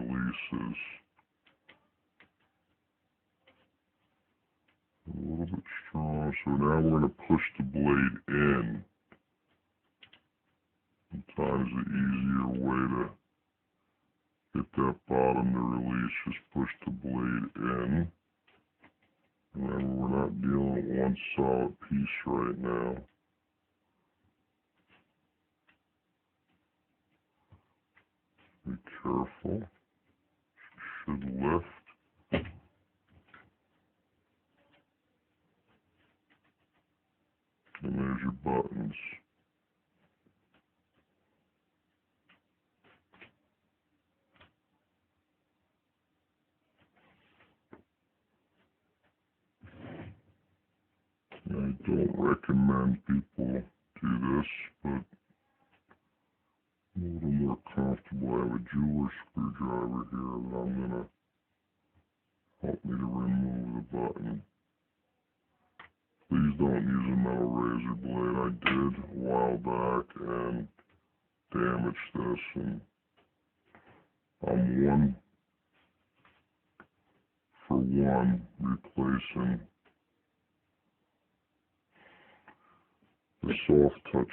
releases. A little bit strong. So now we're going to push the blade in. Sometimes the easier way to get that bottom to release, just push the blade in. Remember, we're not dealing with one solid piece right now. Be careful. Should lift. And there's your buttons. I don't recommend people do this, but I'm a little more comfortable. I have a jeweler screwdriver here that I'm going to help me to remove the button. Please don't use a metal razor blade. I did a while back and damaged this, and I'm one for one replacing the soft touch